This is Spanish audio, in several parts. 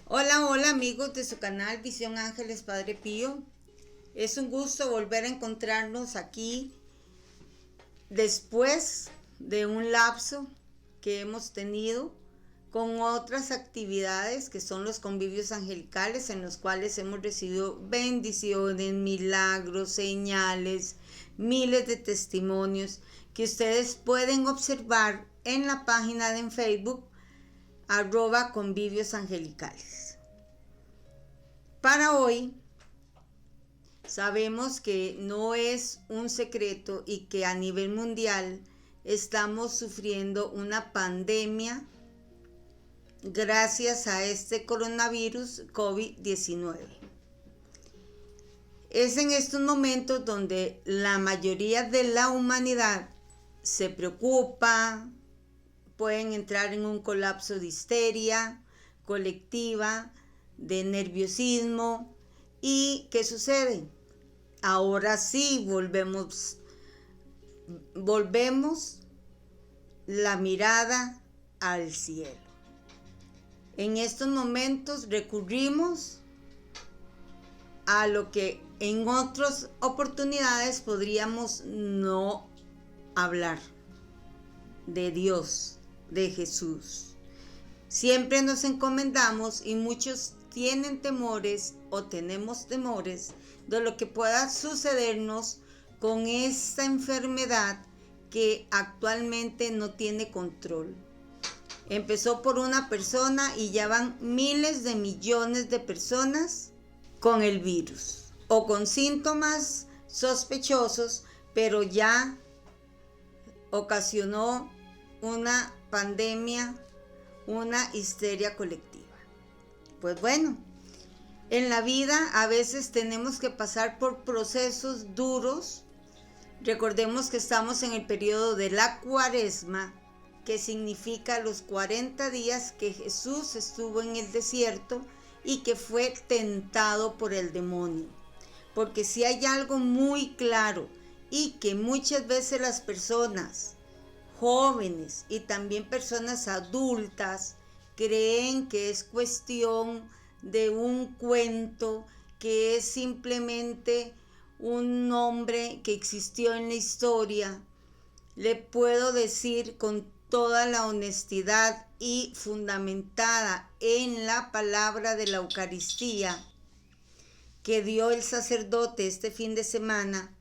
Hola, hola amigos de su canal Visión Ángeles Padre Pío. Es un gusto volver a encontrarnos aquí después de un lapso que hemos tenido con otras actividades que son los convivios angelicales, en los cuales hemos recibido bendiciones, milagros, señales, miles de testimonios que ustedes pueden observar en la página de Facebook @convivios angelicales. Para hoy sabemos que no es un secreto y que a nivel mundial estamos sufriendo una pandemia gracias a este coronavirus COVID-19. Es en estos momentos donde la mayoría de la humanidad se preocupa, pueden entrar en un colapso de histeria colectiva, de nerviosismo. ¿Y qué sucede? Ahora sí volvemos la mirada al cielo. En estos momentos recurrimos a lo que en otras oportunidades podríamos no hablar: de Dios, de Jesús. Siempre nos encomendamos y muchos tienen temores o tenemos temores de lo que pueda sucedernos con esta enfermedad que actualmente no tiene control. Empezó por una persona y ya van miles de millones de personas con el virus o con síntomas sospechosos, pero ya ocasionó una pandemia, una histeria colectiva. Pues bueno, en la vida a veces tenemos que pasar por procesos duros. Recordemos que estamos en el periodo de la Cuaresma, que significa los 40 días que Jesús estuvo en el desierto y que fue tentado por el demonio. Porque si hay algo muy claro y que muchas veces las personas jóvenes y también personas adultas creen que es cuestión de un cuento, que es simplemente un nombre que existió en la historia, le puedo decir con toda la honestidad y fundamentada en la palabra de la Eucaristía que dio el sacerdote este fin de semana,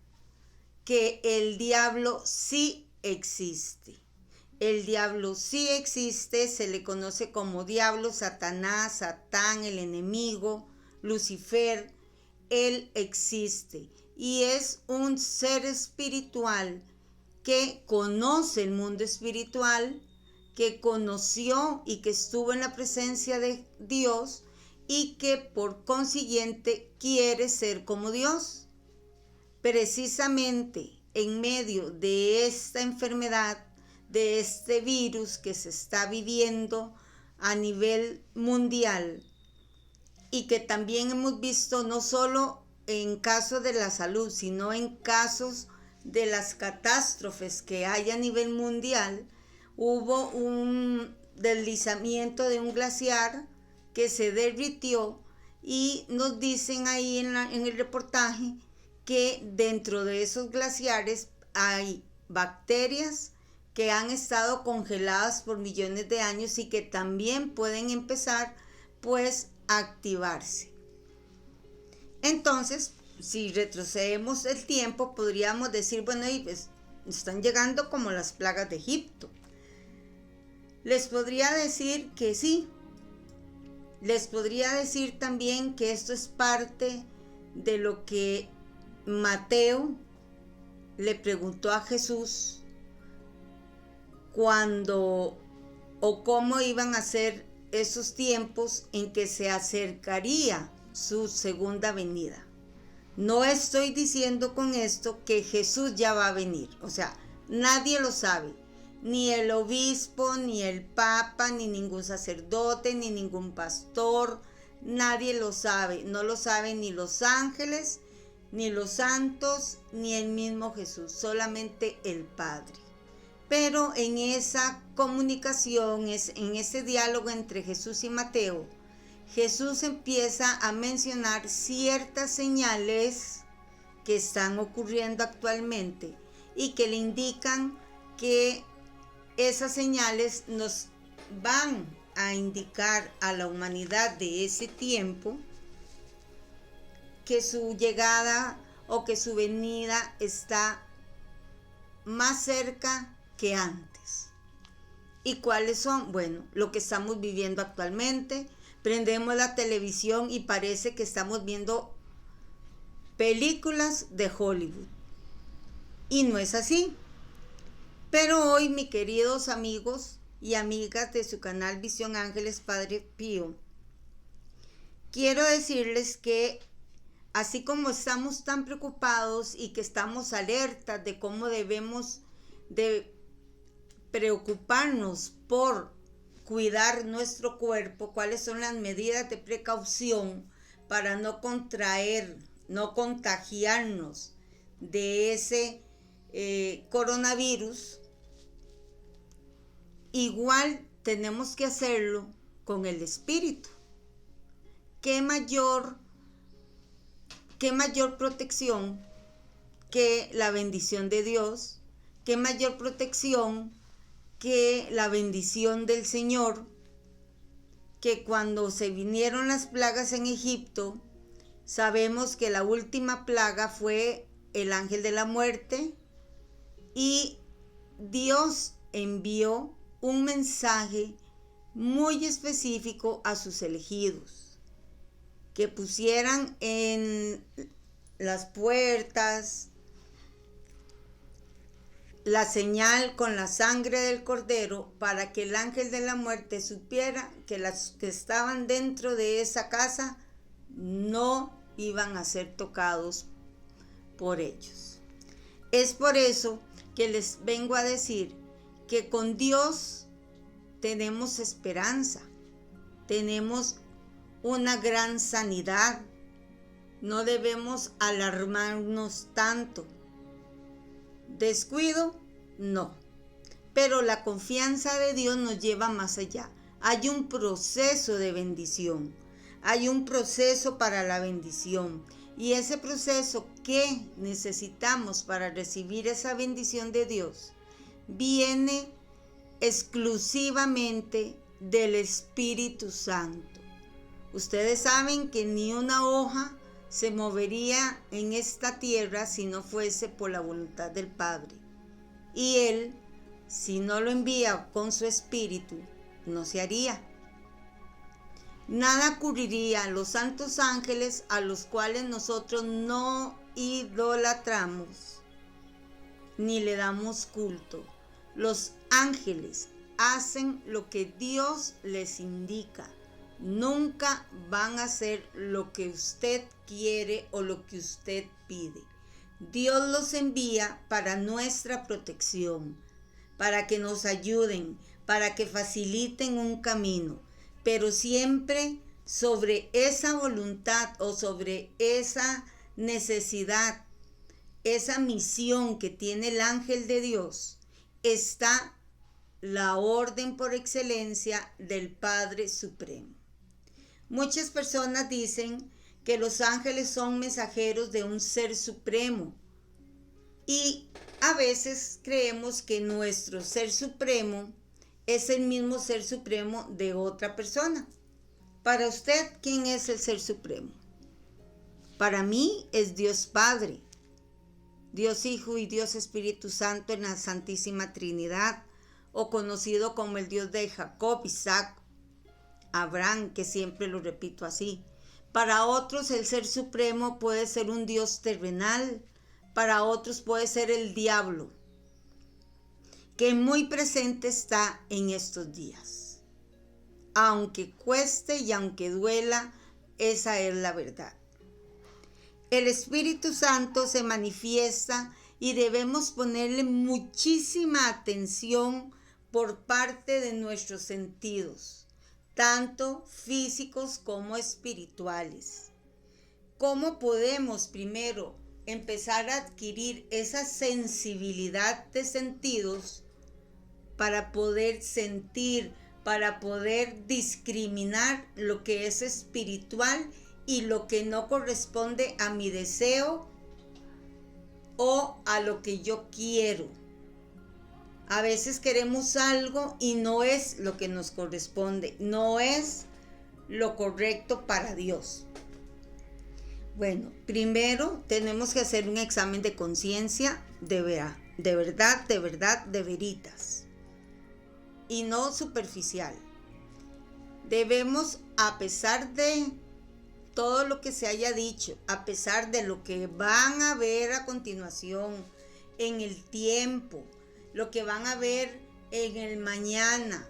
que el diablo sí existe. El diablo sí existe, se le conoce como diablo, Satanás, Satán, el enemigo, Lucifer. Él existe y es un ser espiritual que conoce el mundo espiritual, que conoció y que estuvo en la presencia de Dios y que por consiguiente quiere ser como Dios. Precisamente en medio de esta enfermedad, de este virus que se está viviendo a nivel mundial y que también hemos visto no solo en casos de la salud, sino en casos de las catástrofes que hay a nivel mundial, hubo un deslizamiento de un glaciar que se derritió y nos dicen ahí en el reportaje que dentro de esos glaciares hay bacterias que han estado congeladas por millones de años y que también pueden empezar pues a activarse. Entonces, si retrocedemos el tiempo, podríamos decir, bueno, y pues están llegando como las plagas de Egipto. Les podría decir que sí. Les podría decir también que esto es parte de lo que Mateo le preguntó a Jesús cuando o cómo iban a ser esos tiempos en que se acercaría su segunda venida. No estoy diciendo con esto que Jesús ya va a venir, o sea, nadie lo sabe, ni el obispo, ni el papa, ni ningún sacerdote, ni ningún pastor, nadie lo sabe, no lo saben ni los ángeles, ni los santos, ni el mismo Jesús, solamente el Padre. Pero en esa comunicación, en ese diálogo entre Jesús y Mateo, Jesús empieza a mencionar ciertas señales que están ocurriendo actualmente y que le indican que esas señales nos van a indicar a la humanidad de ese tiempo que su llegada o que su venida está más cerca que antes. ¿Y cuáles son? Bueno, lo que estamos viviendo actualmente. Prendemos la televisión y parece que estamos viendo películas de Hollywood. Y no es así. Pero hoy, mis queridos amigos y amigas de su canal Visión Ángeles Padre Pío, quiero decirles que así como estamos tan preocupados y que estamos alertas de cómo debemos de preocuparnos por cuidar nuestro cuerpo, cuáles son las medidas de precaución para no contraer, no contagiarnos de ese coronavirus, igual tenemos que hacerlo con el espíritu. ¿Qué mayor protección que la bendición de Dios? ¿Qué mayor protección que la bendición del Señor? Que cuando se vinieron las plagas en Egipto, sabemos que la última plaga fue el ángel de la muerte y Dios envió un mensaje muy específico a sus elegidos, que pusieran en las puertas la señal con la sangre del cordero para que el ángel de la muerte supiera que las que estaban dentro de esa casa no iban a ser tocados por ellos. Es por eso que les vengo a decir que con Dios tenemos esperanza, tenemos una gran sanidad. No debemos alarmarnos tanto. Descuido, no. Pero la confianza de Dios nos lleva más allá. Hay un proceso de bendición. Hay un proceso para la bendición. Y ese proceso que necesitamos para recibir esa bendición de Dios viene exclusivamente del Espíritu Santo. Ustedes saben que ni una hoja se movería en esta tierra si no fuese por la voluntad del Padre. Y Él, si no lo envía con su Espíritu, no se haría. Nada ocurriría. Los santos ángeles, a los cuales nosotros no idolatramos ni le damos culto, los ángeles hacen lo que Dios les indica. Nunca van a hacer lo que usted quiere o lo que usted pide. Dios los envía para nuestra protección, para que nos ayuden, para que faciliten un camino, pero siempre sobre esa voluntad o sobre esa necesidad, esa misión que tiene el ángel de Dios, está la orden por excelencia del Padre Supremo. Muchas personas dicen que los ángeles son mensajeros de un ser supremo y a veces creemos que nuestro ser supremo es el mismo ser supremo de otra persona. Para usted, ¿quién es el ser supremo? Para mí es Dios Padre, Dios Hijo y Dios Espíritu Santo en la Santísima Trinidad, o conocido como el Dios de Jacob, Isaac, Abraham, que siempre lo repito así. Para otros el ser supremo puede ser un Dios terrenal, para otros puede ser el diablo, que muy presente está en estos días. Aunque cueste y aunque duela, esa es la verdad. El Espíritu Santo se manifiesta y debemos ponerle muchísima atención por parte de nuestros sentidos, tanto físicos como espirituales. ¿Cómo podemos primero empezar a adquirir esa sensibilidad de sentidos para poder sentir, para poder discriminar lo que es espiritual y lo que no corresponde a mi deseo o a lo que yo quiero. A veces queremos algo y no es lo que nos corresponde, no es lo correcto para Dios. Bueno, primero tenemos que hacer un examen de conciencia de verdad, de veritas, y no superficial. Debemos, a pesar de todo lo que se haya dicho, a pesar de lo que van a ver a continuación en el tiempo, lo que van a ver en el mañana,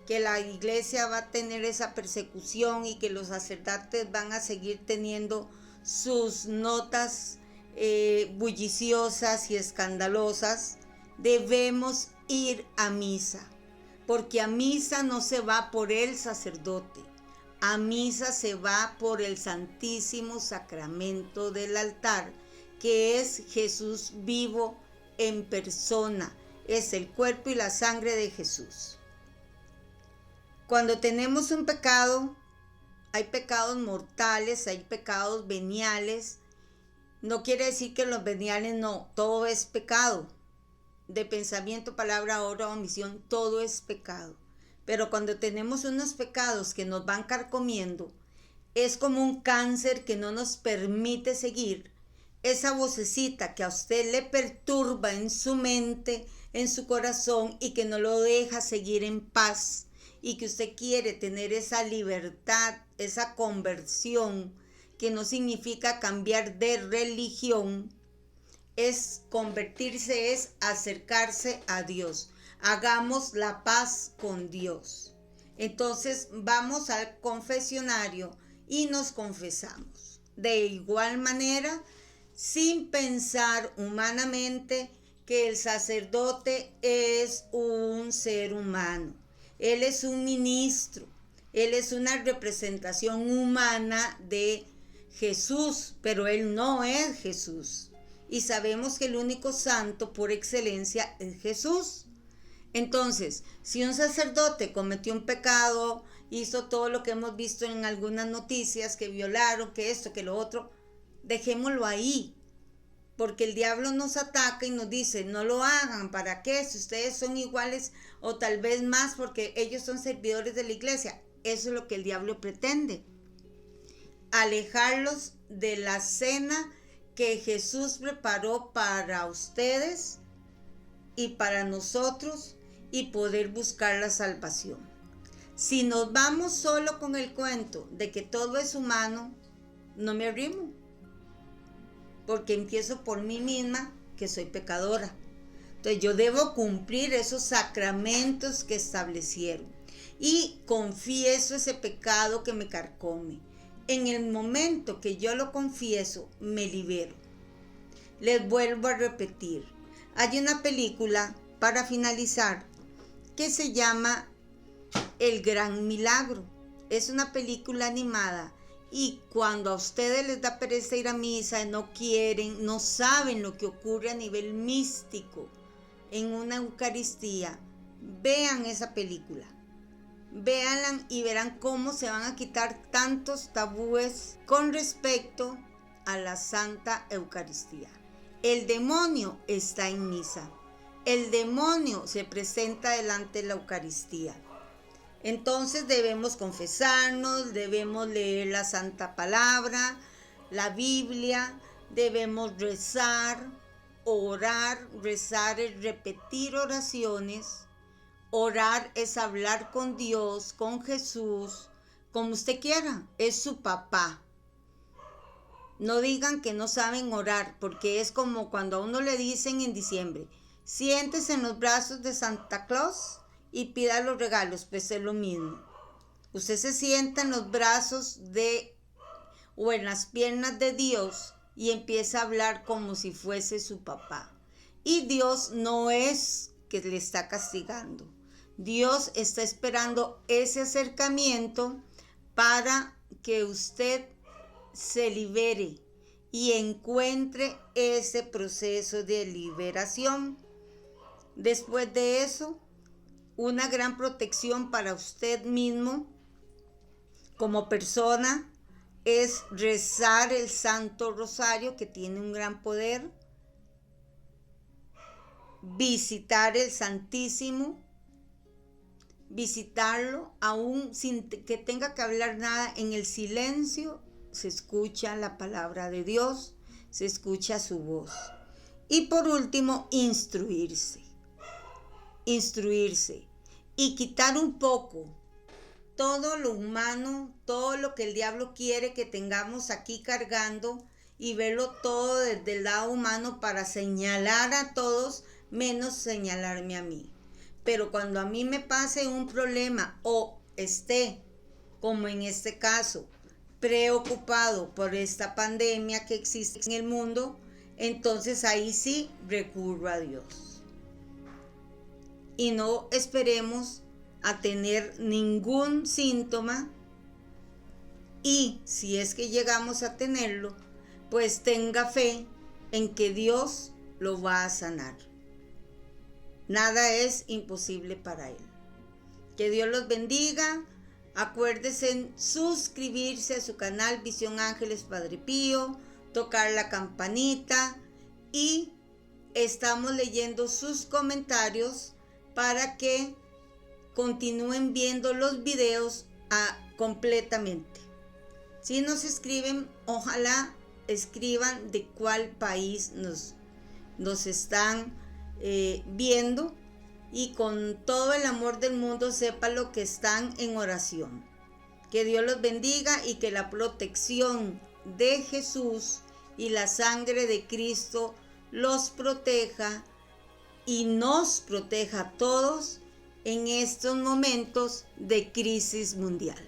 que la iglesia va a tener esa persecución y que los sacerdotes van a seguir teniendo sus notas bulliciosas y escandalosas, debemos ir a misa, porque a misa no se va por el sacerdote, a misa se va por el Santísimo Sacramento del altar, que es Jesús vivo en persona, es el cuerpo y la sangre de Jesús. Cuando tenemos un pecado, hay pecados mortales, hay pecados veniales. No quiere decir que los veniales no, todo es pecado. De pensamiento, palabra, obra o omisión, todo es pecado. Pero cuando tenemos unos pecados que nos van carcomiendo, es como un cáncer que no nos permite seguir. Esa vocecita que a usted le perturba en su mente, en su corazón y que no lo deja seguir en paz, y que usted quiere tener esa libertad, esa conversión, que no significa cambiar de religión, es convertirse, es acercarse a Dios. Hagamos la paz con Dios. Entonces vamos al confesionario y nos confesamos. De igual manera, sin pensar humanamente que el sacerdote es un ser humano. Él es un ministro, él es una representación humana de Jesús, pero él no es Jesús. Y sabemos que el único santo por excelencia es Jesús. Entonces, si un sacerdote cometió un pecado, hizo todo lo que hemos visto en algunas noticias, que violaron, que esto, que lo otro, dejémoslo ahí. Porque el diablo nos ataca y nos dice, no lo hagan, ¿para qué? Si ustedes son iguales o tal vez más porque ellos son servidores de la iglesia. Eso es lo que el diablo pretende. Alejarlos de la cena que Jesús preparó para ustedes y para nosotros y poder buscar la salvación. Si nos vamos solo con el cuento de que todo es humano, no me arrimo. Porque empiezo por mí misma, que soy pecadora. Entonces yo debo cumplir esos sacramentos que establecieron. Y confieso ese pecado que me carcome. En el momento que yo lo confieso, me libero. Les vuelvo a repetir. Hay una película, para finalizar, que se llama El Gran Milagro. Es una película animada. Y cuando a ustedes les da pereza ir a misa, no quieren, no saben lo que ocurre a nivel místico en una Eucaristía, vean esa película. Véanla y verán cómo se van a quitar tantos tabúes con respecto a la Santa Eucaristía. El demonio está en misa. El demonio se presenta delante de la Eucaristía. Entonces debemos confesarnos, debemos leer la Santa Palabra, la Biblia, debemos rezar, orar. Rezar es repetir oraciones, orar es hablar con Dios, con Jesús, como usted quiera, es su papá. No digan que no saben orar, porque es como cuando a uno le dicen en diciembre, siéntese en los brazos de Santa Claus y pida los regalos, pues es lo mismo. Usted se sienta en los brazos o en las piernas de Dios y empieza a hablar como si fuese su papá. Y Dios no es que le está castigando. Dios está esperando ese acercamiento para que usted se libere y encuentre ese proceso de liberación. Después de eso, una gran protección para usted mismo como persona es rezar el Santo Rosario, que tiene un gran poder, visitar el Santísimo, visitarlo aún sin que tenga que hablar nada. En el silencio se escucha la palabra de Dios, se escucha su voz. Y por último, instruirse y quitar un poco todo lo humano, todo lo que el diablo quiere que tengamos aquí cargando, y verlo todo desde el lado humano para señalar a todos menos señalarme a mí. Pero cuando a mí me pase un problema o esté, como en este caso, preocupado por esta pandemia que existe en el mundo, entonces ahí sí recurro a Dios. Y no esperemos a tener ningún síntoma, y si es que llegamos a tenerlo, pues tenga fe en que Dios lo va a sanar. Nada es imposible para Él. Que Dios los bendiga. Acuérdese en suscribirse a su canal Visión Ángeles Padre Pío, tocar la campanita, y estamos leyendo sus comentarios para que continúen viendo los videos completamente. Si nos escriben, ojalá escriban de cuál país nos están viendo, y con todo el amor del mundo sepa lo que están en oración. Que Dios los bendiga y que la protección de Jesús y la sangre de Cristo los proteja y nos proteja a todos en estos momentos de crisis mundial.